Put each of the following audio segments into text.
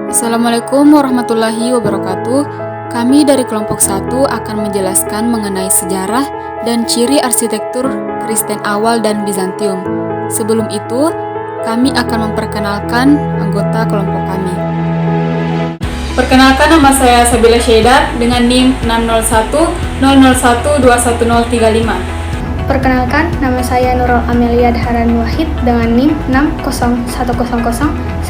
Assalamualaikum warahmatullahi wabarakatuh. Kami dari kelompok 1 akan menjelaskan mengenai sejarah dan ciri arsitektur Kristen awal dan Bizantium. Sebelum itu, kami akan memperkenalkan anggota kelompok kami. Perkenalkan, nama saya Sabila Syeda dengan NIM 60100121035. Perkenalkan, nama saya Nurul Amelia Dharan Wahid dengan NIM 60100121041.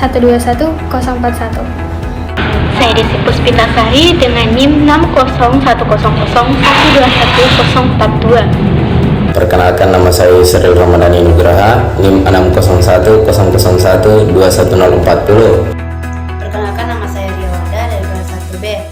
Saya Desi Puspitasari dengan NIM 60100121042. Perkenalkan, nama saya Yusril Ramadhani Nugraha, NIM 60100011040. Perkenalkan, nama saya Riawada dari kelas 1B.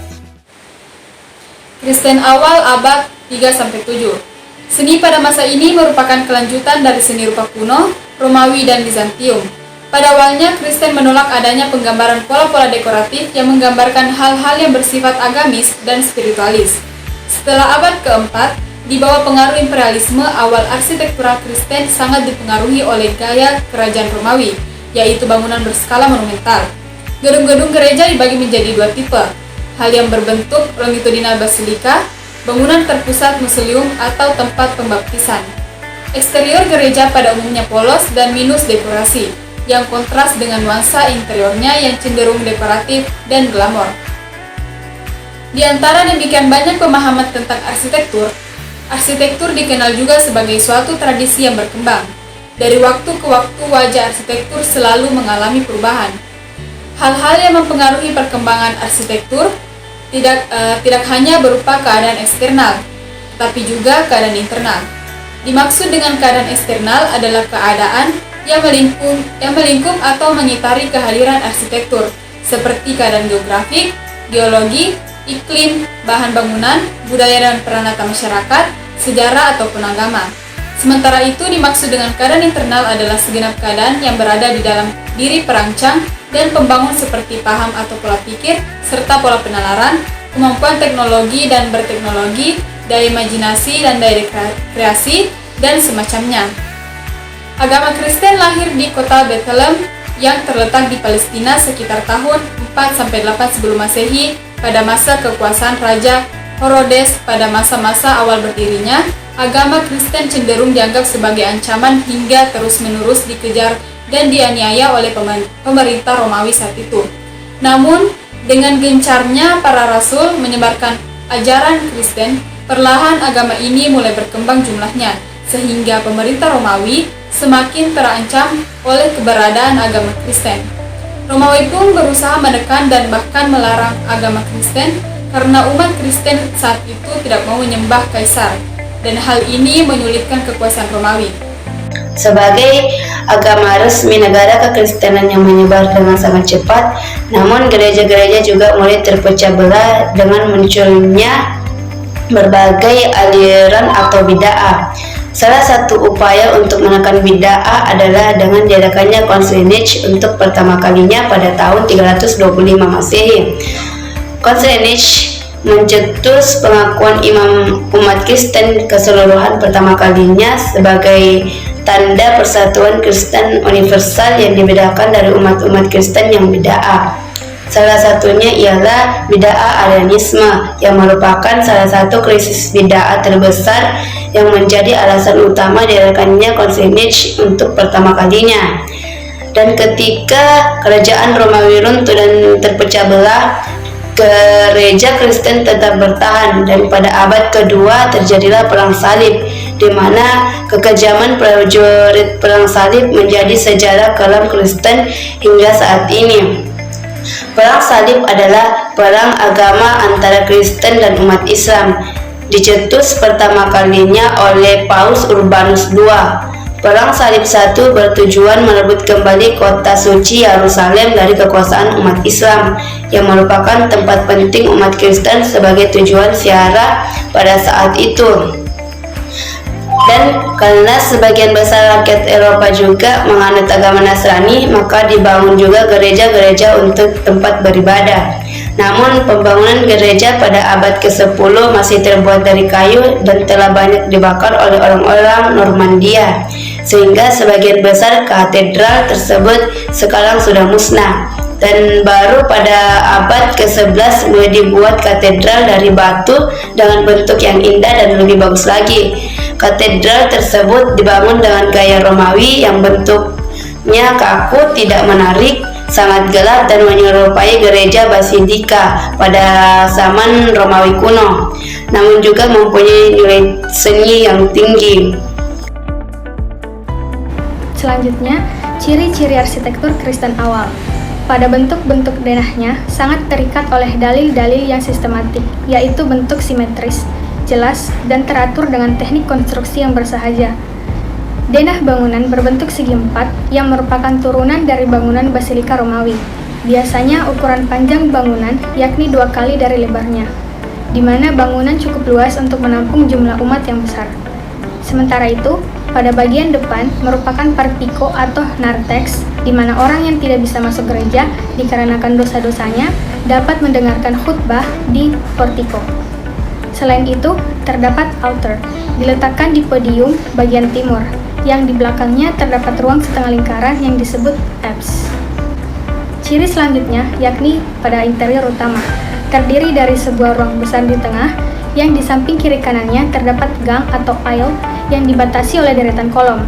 Kristen awal abad 3-7. Seni pada masa ini merupakan kelanjutan dari seni rupa kuno, Romawi dan Bizantium. Pada awalnya, Kristen menolak adanya penggambaran pola-pola dekoratif yang menggambarkan hal-hal yang bersifat agamis dan spiritualis. Setelah abad keempat, di bawah pengaruh imperialisme, awal arsitektural Kristen sangat dipengaruhi oleh gaya kerajaan Romawi, yaitu bangunan berskala monumental. Gedung-gedung gereja dibagi menjadi dua tipe, hal yang berbentuk longitudinal basilika, bangunan terpusat museum atau tempat pembaptisan. Eksterior gereja pada umumnya polos dan minus dekorasi, yang kontras dengan nuansa interiornya yang cenderung dekoratif dan glamor. Di antara demikian banyak pemahaman tentang arsitektur, arsitektur dikenal juga sebagai suatu tradisi yang berkembang. Dari waktu ke waktu wajah arsitektur selalu mengalami perubahan. Hal-hal yang mempengaruhi perkembangan arsitektur tidak hanya berupa keadaan eksternal, tapi juga keadaan internal. Dimaksud dengan keadaan eksternal adalah keadaan yang melingkup atau mengitari kehadiran arsitektur, seperti keadaan geografik, geologi, iklim, bahan bangunan, budaya dan peranata masyarakat, sejarah ataupun agama. Sementara itu, dimaksud dengan keadaan internal adalah segenap keadaan yang berada di dalam diri perancang dan pembangun seperti paham atau pola pikir, serta pola penalaran, kemampuan teknologi dan berteknologi, daya imajinasi dan daya kreasi, dan semacamnya. Agama Kristen lahir di kota Bethlehem yang terletak di Palestina sekitar tahun 4-8 sebelum Masehi pada masa kekuasaan Raja Herodes. Pada masa-masa awal berdirinya, agama Kristen cenderung dianggap sebagai ancaman hingga terus-menerus dikejar dan dianiaya oleh pemerintah Romawi saat itu. Namun, dengan gencarnya para rasul menyebarkan ajaran Kristen, perlahan agama ini mulai berkembang jumlahnya, sehingga pemerintah Romawi semakin terancam oleh keberadaan agama Kristen. Romawi pun berusaha menekan dan bahkan melarang agama Kristen karena umat Kristen saat itu tidak mau menyembah kaisar, dan hal ini menyulitkan kekuasaan Romawi. Sebagai agama resmi negara kekristenan yang menyebar dengan sangat cepat, namun gereja-gereja juga mulai terpecah belah dengan munculnya berbagai aliran atau bid'ah. Salah satu upaya untuk menekan bid'ah adalah dengan diadakannya Konsil Nicea untuk pertama kalinya pada tahun 325 Masehi. Konsil Nicea mencetus pengakuan imam umat Kristen keseluruhan pertama kalinya sebagai tanda persatuan Kristen universal yang dibedakan dari umat-umat Kristen yang bid'ah. Salah satunya ialah bid'ah Arianisme, yang merupakan salah satu krisis bid'ah terbesar yang menjadi alasan utama diadakannya Konsil Nicea untuk pertama kalinya. Dan ketika kerajaan Romawi runtuh dan terpecah belah, gereja Kristen tetap bertahan, dan pada abad kedua terjadilah Perang Salib, di mana kekejaman prajurit Perang Salib menjadi sejarah kelam Kristen hingga saat ini. Perang Salib adalah perang agama antara Kristen dan umat Islam, dicetus pertama kalinya oleh Paus Urbanus II. Perang Salib I bertujuan merebut kembali kota suci Yerusalem dari kekuasaan umat Islam, yang merupakan tempat penting umat Kristen sebagai tujuan ziarah pada saat itu. Dan karena sebagian besar rakyat Eropa juga menganut agama Nasrani, maka dibangun juga gereja-gereja untuk tempat beribadah. Namun pembangunan gereja pada abad ke-10 masih terbuat dari kayu dan telah banyak dibakar oleh orang-orang Normandia, sehingga sebagian besar katedral tersebut sekarang sudah musnah. dan baru pada abad ke-11 mulai dibuat katedral dari batu dengan bentuk yang indah dan lebih bagus lagi. Katedral tersebut dibangun dengan gaya Romawi yang bentuknya kaku, tidak menarik, sangat gelap dan menyerupai gereja basilika pada zaman Romawi kuno, namun juga mempunyai nilai seni yang tinggi. Selanjutnya, ciri-ciri arsitektur Kristen awal. Pada bentuk-bentuk denahnya sangat terikat oleh dalil-dalil yang sistematik, yaitu bentuk simetris, jelas, dan teratur dengan teknik konstruksi yang bersahaja. Denah bangunan berbentuk segi empat yang merupakan turunan dari bangunan basilika Romawi. Biasanya ukuran panjang bangunan yakni 2 kali dari lebarnya, di mana bangunan cukup luas untuk menampung jumlah umat yang besar. Sementara itu, pada bagian depan merupakan portiko atau narthex, di mana orang yang tidak bisa masuk gereja dikarenakan dosa-dosanya dapat mendengarkan khutbah di portiko. Selain itu, terdapat altar, diletakkan di podium bagian timur, yang di belakangnya terdapat ruang setengah lingkaran yang disebut apse. Ciri selanjutnya yakni pada interior utama, terdiri dari sebuah ruang besar di tengah, yang di samping kiri kanannya terdapat gang atau aisle yang dibatasi oleh deretan kolom.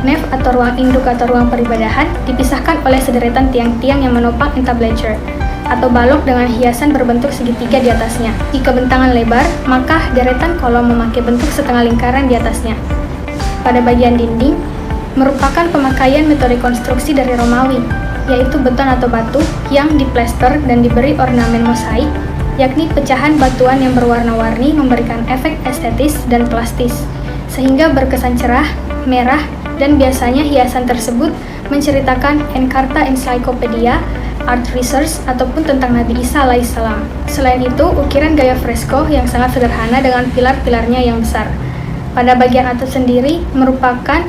Nave atau ruang induk atau ruang peribadahan dipisahkan oleh sederetan tiang-tiang yang menopang entablature atau balok dengan hiasan berbentuk segitiga di atasnya. Jika bentangan lebar, maka deretan kolom memakai bentuk setengah lingkaran di atasnya. Pada bagian dinding, merupakan pemakaian metode konstruksi dari Romawi, yaitu beton atau batu yang diplester dan diberi ornamen mosaik, yakni pecahan batuan yang berwarna-warni memberikan efek estetis dan plastis, sehingga berkesan cerah, merah, dan biasanya hiasan tersebut menceritakan Encarta Encyclopedia, Art Research, ataupun tentang Nabi Isa alaihissalam. Selain itu, ukiran gaya fresko yang sangat sederhana dengan pilar-pilarnya yang besar. Pada bagian atas sendiri merupakan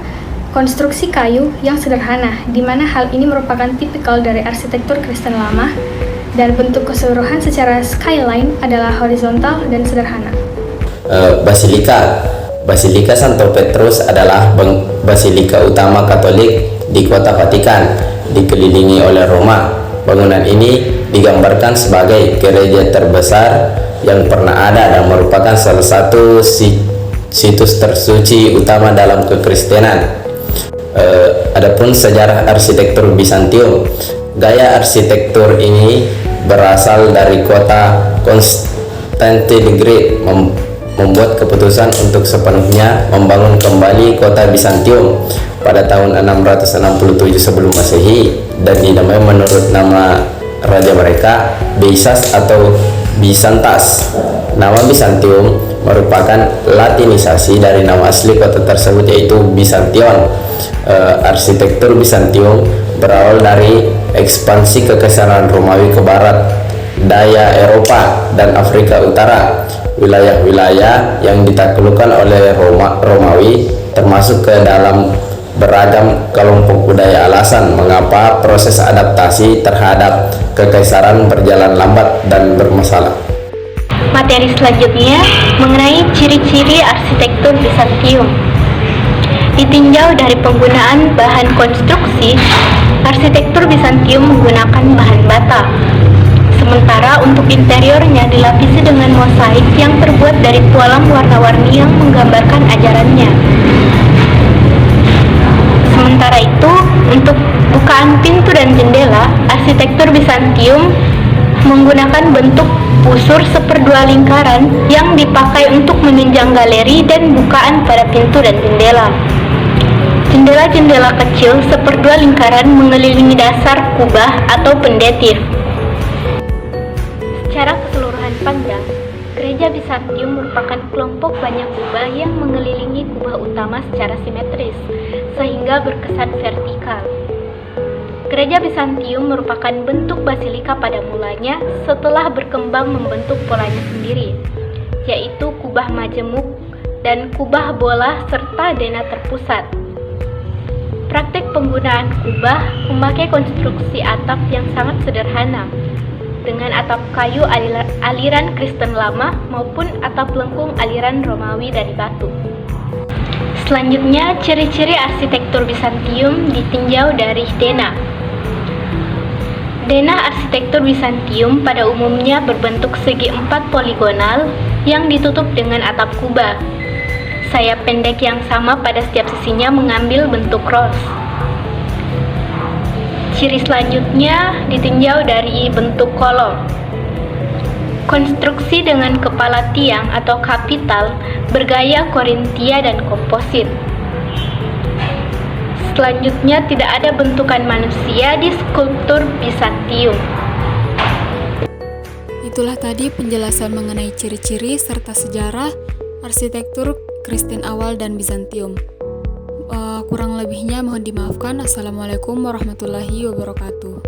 konstruksi kayu yang sederhana, di mana hal ini merupakan tipikal dari arsitektur Kristen lama, dan bentuk keseluruhan secara skyline adalah horizontal dan sederhana. Basilika Santo Petrus adalah basilika utama Katolik di kota Vatikan, dikelilingi oleh Roma. Bangunan ini digambarkan sebagai gereja terbesar yang pernah ada dan merupakan salah satu situs tersuci utama dalam kekristenan. Adapun sejarah arsitektur Bizantium, gaya arsitektur ini berasal dari kota Constantine the Great membuat keputusan untuk sepenuhnya membangun kembali kota Bizantium pada tahun 667 sebelum Masehi dan dinamai menurut nama raja mereka Byzas atau Byzantas. Nama Bizantium merupakan latinisasi dari nama asli kota tersebut, yaitu Byzantion. Arsitektur Bizantium berawal dari ekspansi kekaisaran Romawi ke barat daya Eropa dan Afrika Utara. Wilayah-wilayah yang ditaklukkan oleh Romawi termasuk ke dalam beragam kelompok budaya. Alasan mengapa proses adaptasi terhadap kekaisaran berjalan lambat dan bermasalah. Materi selanjutnya mengenai ciri-ciri arsitektur Bizantium. Ditinjau dari penggunaan bahan konstruksi, arsitektur Bizantium menggunakan bahan bata. Sementara untuk interiornya dilapisi dengan mosaik yang terbuat dari tualang warna-warni yang menggambarkan ajarannya. Sementara itu, untuk bukaan pintu dan jendela, arsitektur Bizantium menggunakan bentuk busur seperdua lingkaran yang dipakai untuk menunjang galeri dan bukaan pada pintu dan jendela. Jendela-jendela kecil seperdua lingkaran mengelilingi dasar kubah atau pendetif. Secara keseluruhan pandang, gereja Bizantium merupakan kelompok banyak kubah yang mengelilingi kubah utama secara simetris, sehingga berkesan vertikal. Gereja Bizantium merupakan bentuk basilika pada mulanya setelah berkembang membentuk polanya sendiri, yaitu kubah majemuk dan kubah bola serta dena terpusat. Praktik penggunaan kubah memakai konstruksi atap yang sangat sederhana, dengan atap kayu aliran Kristen lama maupun atap lengkung aliran Romawi dari batu. Selanjutnya, ciri-ciri arsitektur Bizantium ditinjau dari dena. Denah arsitektur Bizantium pada umumnya berbentuk segi empat poligonal yang ditutup dengan atap kubah. Sayap pendek yang sama pada setiap sisinya mengambil bentuk ros. Ciri selanjutnya ditinjau dari bentuk kolom. Konstruksi dengan kepala tiang atau kapital bergaya Korintia dan komposit. Selanjutnya tidak ada bentukan manusia di skulptur Bizantium. Itulah tadi penjelasan mengenai ciri-ciri serta sejarah arsitektur Kristen awal dan Bizantium. Kurang lebihnya mohon dimaafkan. Assalamualaikum warahmatullahi wabarakatuh.